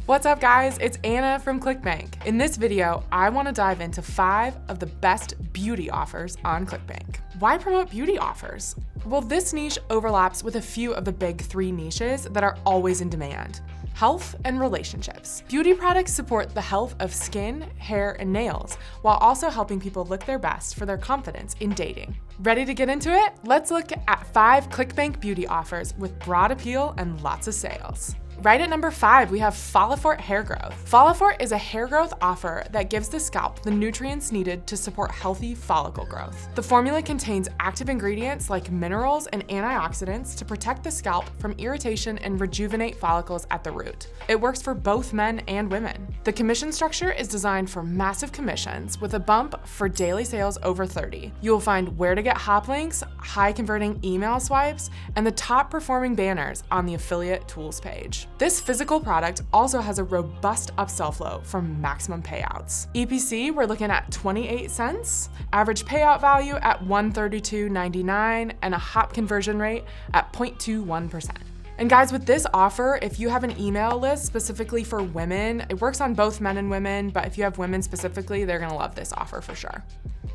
What's up guys, it's Anna from ClickBank. In this video, I want to dive into 5 of the best beauty offers on ClickBank. Why promote beauty offers? Well, this niche overlaps with a few of the big 3 niches that are always in demand: health and relationships. Beauty products support the health of skin, hair, and nails, while also helping people look their best for their confidence in dating. Ready to get into it? Let's look at 5 ClickBank beauty offers with broad appeal and lots of sales. Right at number 5, we have Folifort hair growth. Folifort is a hair growth offer that gives the scalp the nutrients needed to support healthy follicle growth. The formula contains active ingredients like minerals and antioxidants to protect the scalp from irritation and rejuvenate follicles at the root. It works for both men and women. The commission structure is designed for massive commissions with a bump for daily sales over 30. You will find where to get hop links, high converting email swipes, and the top performing banners on the affiliate tools page. This physical product also has a robust upsell flow for maximum payouts. EPC, we're looking at 28 cents, average payout value at $132.99, and a hop conversion rate at 0.21%. And guys, with this offer, if you have an email list specifically for women, it works on both men and women, but if you have women specifically, they're gonna love this offer for sure.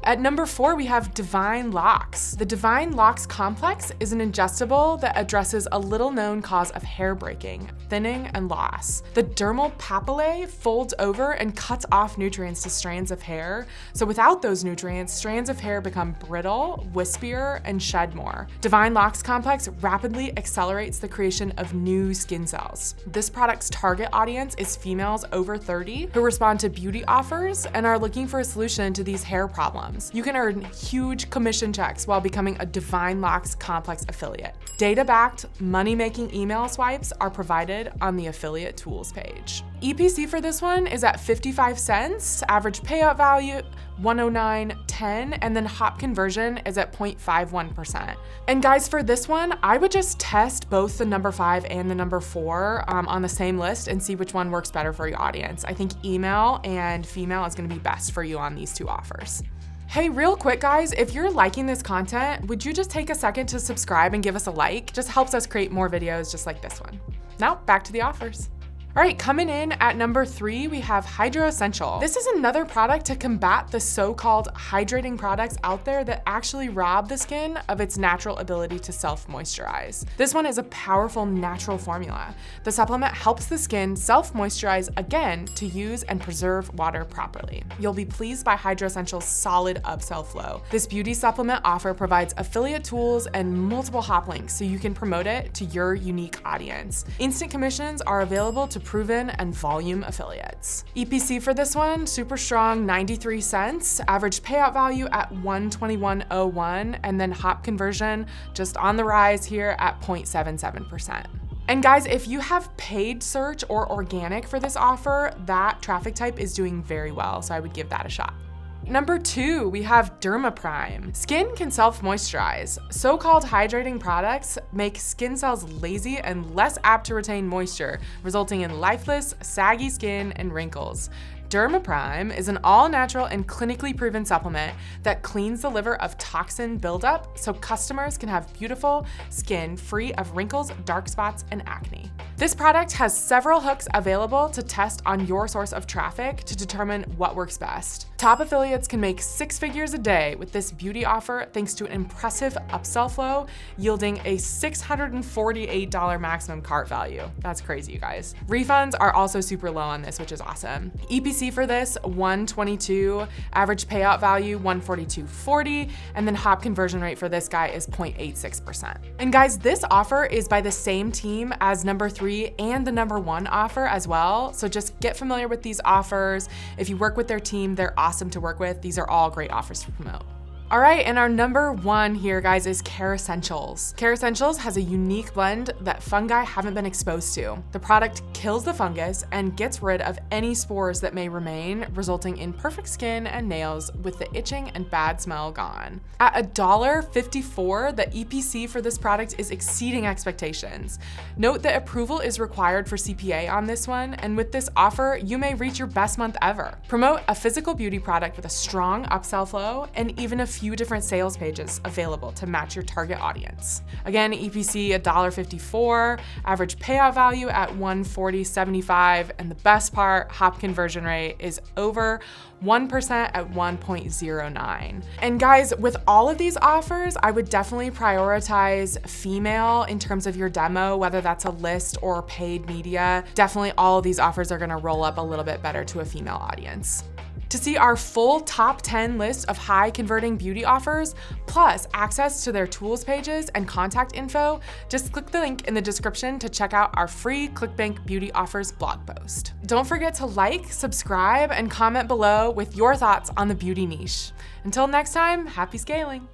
At number 4, we have Divine Locks. The Divine Locks Complex is an ingestible that addresses a little known cause of hair breaking, thinning, and loss. The dermal papillae folds over and cuts off nutrients to strands of hair. So without those nutrients, strands of hair become brittle, wispier, and shed more. Divine Locks Complex rapidly accelerates the creation of new skin cells. This product's target audience is females over 30 who respond to beauty offers and are looking for a solution to these hair problems. You can earn huge commission checks while becoming a Divine Locks Complex affiliate. Data-backed, money-making email swipes are provided on the affiliate tools page. EPC for this one is at 55 cents, average payout value $109.10, and then hop conversion is at 0.51%. And guys, for this one, I would just test both the number 5 and the number 4 on the same list and see which one works better for your audience. I think email and female is gonna be best for you on these 2 offers. Hey, real quick guys, if you're liking this content, would you just take a second to subscribe and give us a like? Just helps us create more videos just like this one. Now, back to the offers. All right, coming in at number 3, we have Hydrossential. This is another product to combat the so-called hydrating products out there that actually rob the skin of its natural ability to self-moisturize. This one is a powerful natural formula. The supplement helps the skin self-moisturize again to use and preserve water properly. You'll be pleased by Hydrossential's solid upsell flow. This beauty supplement offer provides affiliate tools and multiple hop links so you can promote it to your unique audience. Instant commissions are available to proven and volume affiliates. EPC for this one, super strong, 93 cents, average payout value at $121.01, and then hop conversion just on the rise here at 0.77%. And guys, if you have paid search or organic for this offer, that traffic type is doing very well, so I would give that a shot. Number 2, we have Derma Prime. Skin can self-moisturize. So-called hydrating products make skin cells lazy and less apt to retain moisture, resulting in lifeless, saggy skin and wrinkles. Derma Prime is an all-natural and clinically proven supplement that cleans the liver of toxin buildup so customers can have beautiful skin free of wrinkles, dark spots, and acne. This product has several hooks available to test on your source of traffic to determine what works best. Top affiliates can make 6 figures a day with this beauty offer thanks to an impressive upsell flow, yielding a $648 maximum cart value. That's crazy, you guys. Refunds are also super low on this, which is awesome. EPC for this, $122, average payout value $142.40, and then hop conversion rate for this guy is 0.86%. And guys, this offer is by the same team as number 3 and the number 1 offer as well. So just get familiar with these offers. If you work with their team, they're awesome to work with. These are all great offers to promote. All right, and our number 1 here, guys, is Kerassentials. Kerassentials has a unique blend that fungi haven't been exposed to. The product kills the fungus and gets rid of any spores that may remain, resulting in perfect skin and nails with the itching and bad smell gone. At $1.54, the EPC for this product is exceeding expectations. Note that approval is required for CPA on this one, and with this offer, you may reach your best month ever. Promote a physical beauty product with a strong upsell flow and even a few different sales pages available to match your target audience. Again, EPC $1.54, average payout value at $140.75, and the best part, hop conversion rate is over 1% at 1.09. And guys, with all of these offers, I would definitely prioritize female in terms of your demo, whether that's a list or paid media. Definitely all of these offers are gonna roll up a little bit better to a female audience. To see our full top 10 list of high converting beauty offers, plus access to their tools pages and contact info, just click the link in the description to check out our free ClickBank beauty offers blog post. Don't forget to like, subscribe, and comment below with your thoughts on the beauty niche. Until next time, happy scaling.